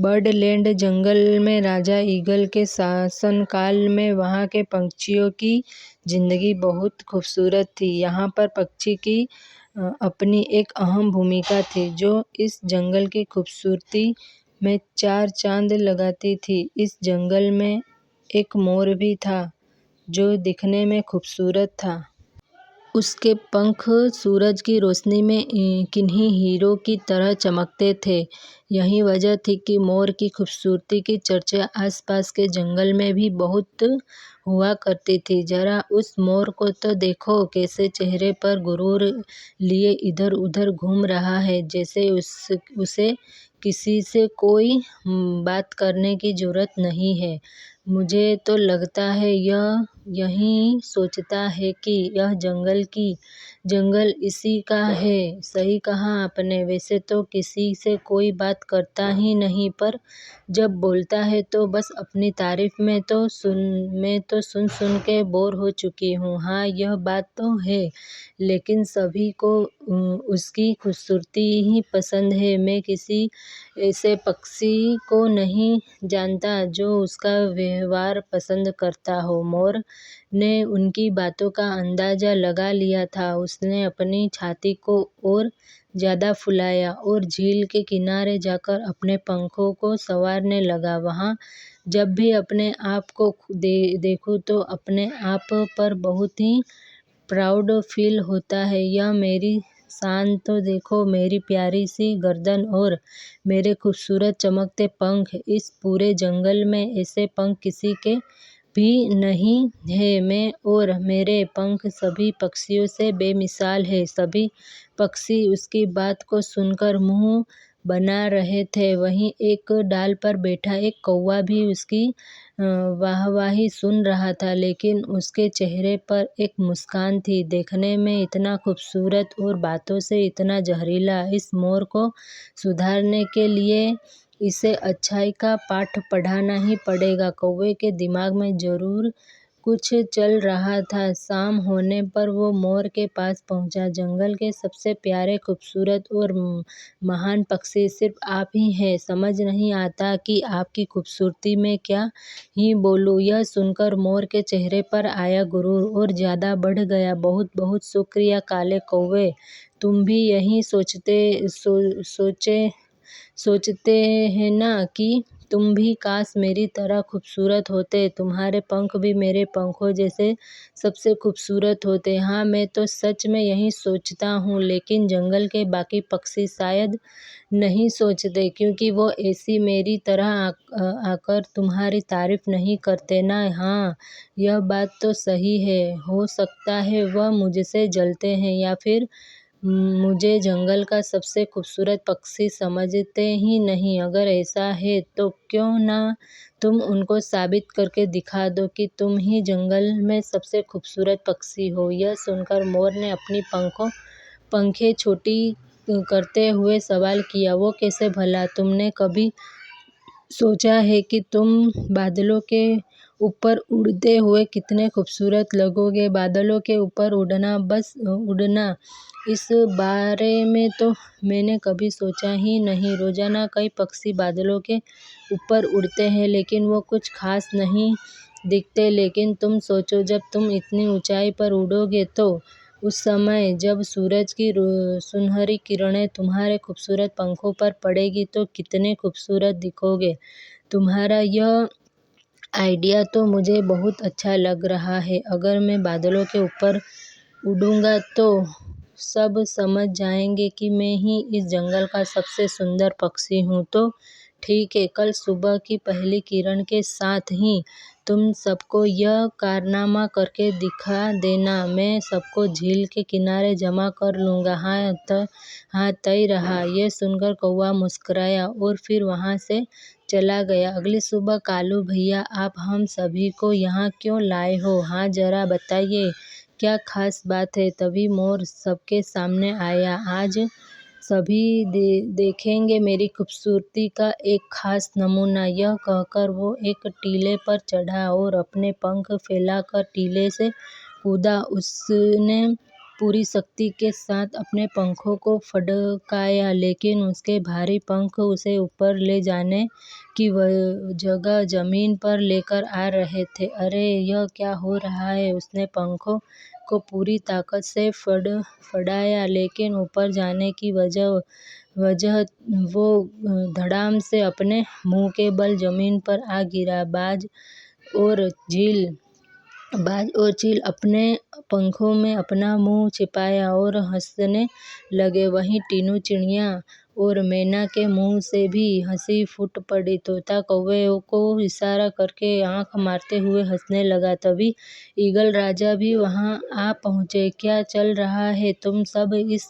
बर्डलैंड जंगल में राजा ईगल के शासनकाल में वहाँ के पक्षियों की जिंदगी बहुत खूबसूरत थी। यहाँ पर पक्षी की अपनी एक अहम भूमिका थी जो इस जंगल की खूबसूरती में चार चांद लगाती थी। इस जंगल में एक मोर भी था जो दिखने में खूबसूरत था। उसके पंख सूरज की रोशनी में किन्हीं हीरो की तरह चमकते थे। यही वजह थी कि मोर की खूबसूरती की चर्चा आसपास के जंगल में भी बहुत हुआ करती थी। जरा उस मोर को तो देखो, कैसे चेहरे पर गुरूर लिए इधर उधर घूम रहा है, जैसे उसे किसी से कोई बात करने की जरूरत नहीं है। मुझे तो लगता है यह यही सोचता है कि यह जंगल इसी का है। सही कहा आपने। वैसे तो किसी से कोई बात करता ही नहीं, पर जब बोलता है तो बस अपनी तारीफ में तो सुन सुन के बोर हो चुकी हूँ। हाँ, यह बात तो है, लेकिन सभी को उसकी खूबसूरती ही पसंद है। मैं किसी ऐसे पक्षी को नहीं जानता जो उसका व्यवहार पसंद करता हो। मोर ने उनकी बातों का अंदाजा लगा लिया था। उसने अपनी छाती को और ज्यादा फुलाया और झील के किनारे जाकर अपने पंखों को संवारने लगा। वहाँ जब भी अपने आप को देखूं तो अपने आप पर बहुत ही प्राउड फील होता है। यह मेरी शान तो देखो, मेरी प्यारी सी गर्दन और मेरे खूबसूरत चमकते पंख। इस पूरे जंगल में ऐसे पंख किसी के भी नहीं है। मैं और मेरे पंख सभी पक्षियों से बेमिसाल है। सभी पक्षी उसकी बात को सुनकर मुंह बना रहे थे। वहीं एक डाल पर बैठा एक कौवा भी उसकी वाहवाही सुन रहा था, लेकिन उसके चेहरे पर एक मुस्कान थी, देखने में इतना खूबसूरत और बातों से इतना जहरीला। इस मोर को सुधारने के लिए इसे अच्छाई का पाठ पढ़ाना ही पड़ेगा। कौवे के दिमाग में जरूर कुछ चल रहा था। शाम होने पर वो मोर के पास पहुंचा। जंगल के सबसे प्यारे, खूबसूरत और महान पक्षी सिर्फ आप ही हैं। समझ नहीं आता कि आपकी खूबसूरती में क्या ही बोलूं। यह सुनकर मोर के चेहरे पर आया गुरूर और ज्यादा बढ़ गया। बहुत बहुत शुक्रिया काले कौवे, तुम भी यही सोचते हैं ना कि तुम भी काश मेरी तरह खूबसूरत होते। तुम्हारे पंख भी मेरे पंखों जैसे सबसे खूबसूरत होते। हाँ, मैं तो सच में यही सोचता हूँ, लेकिन जंगल के बाकी पक्षी शायद नहीं सोचते, क्योंकि वो ऐसी मेरी तरह आकर तुम्हारी तारीफ नहीं करते ना। हाँ, यह बात तो सही है। हो सकता है वह मुझसे जलते हैं या फिर मुझे जंगल का सबसे खूबसूरत पक्षी समझते ही नहीं। अगर ऐसा है तो क्यों ना तुम उनको साबित करके दिखा दो कि तुम ही जंगल में सबसे खूबसूरत पक्षी हो। यह सुनकर मोर ने अपनी पंखें छोटी करते हुए सवाल किया, वो कैसे भला? तुमने कभी सोचा है कि तुम बादलों के ऊपर उड़ते हुए कितने खूबसूरत लगोगे? बादलों के ऊपर उड़ना, बस उड़ना, इस बारे में तो मैंने कभी सोचा ही नहीं। रोजाना कई पक्षी बादलों के ऊपर उड़ते हैं, लेकिन वो कुछ खास नहीं दिखते। लेकिन तुम सोचो, जब तुम इतनी ऊंचाई पर उड़ोगे तो उस समय जब सूरज की सुनहरी किरणें तुम्हारे खूबसूरत पंखों पर पड़ेगी तो कितने खूबसूरत दिखोगे। तुम्हारा यह आइडिया तो मुझे बहुत अच्छा लग रहा है। अगर मैं बादलों के ऊपर उड़ूंगा तो सब समझ जाएंगे कि मैं ही इस जंगल का सबसे सुंदर पक्षी हूँ। तो ठीक है, कल सुबह की पहली किरण के साथ ही तुम सबको यह कारनामा करके दिखा देना। मैं सबको झील के किनारे जमा कर लूँगा। हाँ, तय रहा। यह सुनकर कौवा मुस्कुराया और फिर वहाँ से चला गया। अगली सुबह, कालू भैया, आप हम सभी को यहाँ क्यों लाए हो? हाँ, जरा बताइए, क्या खास बात है? तभी मोर सबके सामने आया। आज सभी देखेंगे मेरी खूबसूरती का एक खास नमूना। यह कहकर वो एक टीले पर चढ़ा और अपने पंख फैलाकर टीले से कूदा। उसने पूरी शक्ति के साथ अपने पंखों को फड़काया, लेकिन उसके भारी पंख उसे ऊपर ले जाने की जगह जमीन पर लेकर आ रहे थे। अरे, यह क्या हो रहा है? उसने पंखों को पूरी ताकत से फड़ाया, लेकिन ऊपर जाने की वजह वो धड़ाम से अपने मुंह के बल जमीन पर आ गिरा। बाज और चील अपने पंखों में अपना मुंह छिपाया और हंसने लगे। वहीं टीनू चिड़िया और मैना के मुंह से भी हंसी फूट पड़ी। तोता कौवे को इशारा करके आंख मारते हुए हंसने लगा। तभी ईगल राजा भी वहां आ पहुंचे। क्या चल रहा है? तुम सब इस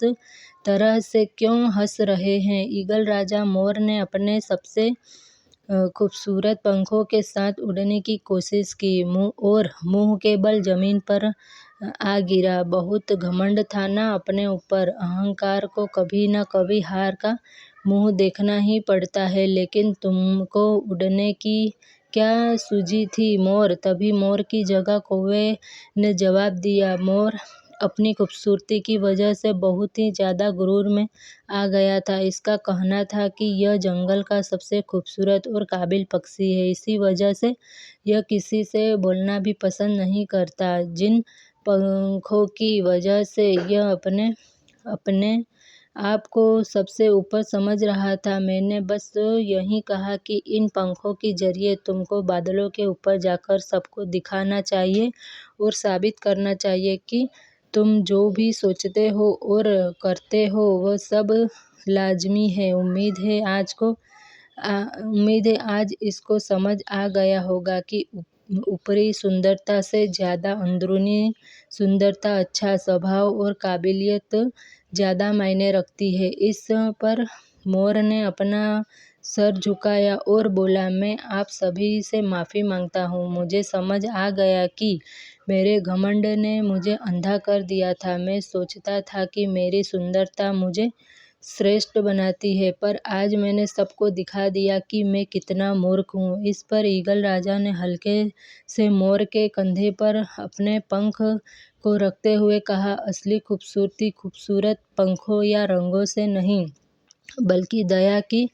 तरह से क्यों हंस रहे हैं? ईगल राजा मोर ने अपने सबसे खूबसूरत पंखों के साथ उड़ने की कोशिश की और मुंह के बल जमीन पर आ गिरा। बहुत घमंड था ना अपने ऊपर। अहंकार को कभी न कभी हार का मुंह देखना ही पड़ता है। लेकिन तुमको उड़ने की क्या सूझी थी मोर? तभी मोर की जगह कौवे ने जवाब दिया। मोर अपनी खूबसूरती की वजह से बहुत ही ज्यादा गुरूर में आ गया था। इसका कहना था कि यह जंगल का सबसे खूबसूरत और काबिल पक्षी है। इसी वजह से यह किसी से बोलना भी पसंद नहीं करता। जिन पंखों की वजह से यह अपने आप को सबसे ऊपर समझ रहा था, मैंने बस यही कहा कि इन पंखों के जरिए तुमको बादलों के ऊपर जाकर सबको दिखाना चाहिए और साबित करना चाहिए कि तुम जो भी सोचते हो और करते हो वह सब लाजमी है। उम्मीद है आज इसको समझ आ गया होगा कि ऊपरी सुंदरता से ज्यादा अंदरूनी सुंदरता, अच्छा स्वभाव और काबिलियत ज्यादा मायने रखती है। इस पर मोर ने अपना सर झुकाया और बोला, मैं आप सभी से माफी मांगता हूँ। मुझे समझ आ गया कि मेरे घमंड ने मुझे अंधा कर दिया था। मैं सोचता था कि मेरी सुंदरता मुझे श्रेष्ठ बनाती है, पर आज मैंने सबको दिखा दिया कि मैं कितना मूर्ख हूँ। इस पर ईगल राजा ने हल्के से मोर के कंधे पर अपने पंख को रखते हुए कहा, असली खूबसूरती खूबसूरत पंखों या रंगों से नहीं, बल्कि दया की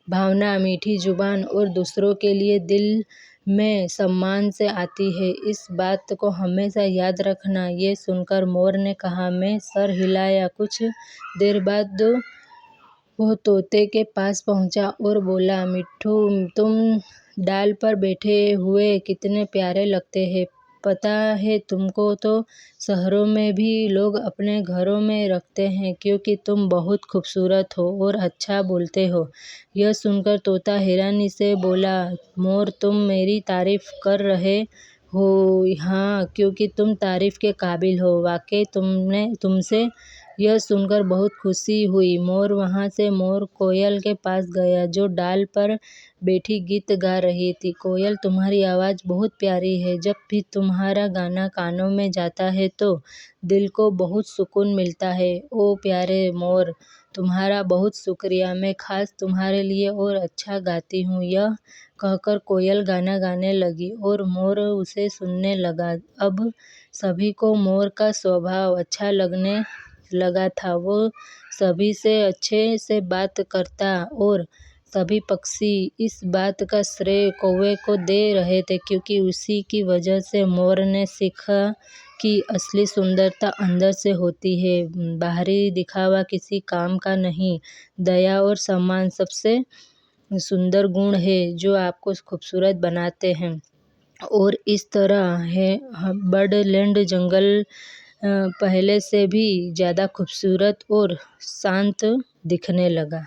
भावना, मीठी जुबान और दूसरों के लिए दिल में सम्मान से आती है। इस बात को हमेशा याद रखना। ये सुनकर मोर ने कहा, मैं सर हिलाया। कुछ देर बाद वो तोते के पास पहुंचा और बोला, मिट्ठू, तुम डाल पर बैठे हुए कितने प्यारे लगते हैं। पता है तुमको तो शहरों में भी लोग अपने घरों में रखते हैं, क्योंकि तुम बहुत खूबसूरत हो और अच्छा बोलते हो। यह सुनकर तोता हैरानी से बोला, मोर, तुम मेरी तारीफ कर रहे हो? हाँ, क्योंकि तुम तारीफ के काबिल हो। वाकई तुमसे यह सुनकर बहुत खुशी हुई। मोर वहां से मोर कोयल के पास गया, जो डाल पर बैठी गीत गा रही थी। कोयल, तुम्हारी आवाज बहुत प्यारी है। जब भी तुम्हारा गाना कानों में जाता है तो दिल को बहुत सुकून मिलता है। ओ प्यारे मोर, तुम्हारा बहुत शुक्रिया। मैं खास तुम्हारे लिए और अच्छा गाती हूँ। यह कहकर कोयल गाना गाने लगी और मोर उसे सुनने लगा। अब सभी को मोर का स्वभाव अच्छा लगने लगा था। वो सभी से अच्छे से बात करता और सभी पक्षी इस बात का श्रेय कौवे को दे रहे थे, क्योंकि उसी की वजह से मोर ने सीखा कि असली सुंदरता अंदर से होती है। बाहरी दिखावा किसी काम का नहीं। दया और सम्मान सबसे सुंदर गुण है जो आपको खूबसूरत बनाते हैं। और इस तरह है बर्डलैंड जंगल पहले से भी ज्यादा खूबसूरत और शांत दिखने लगा।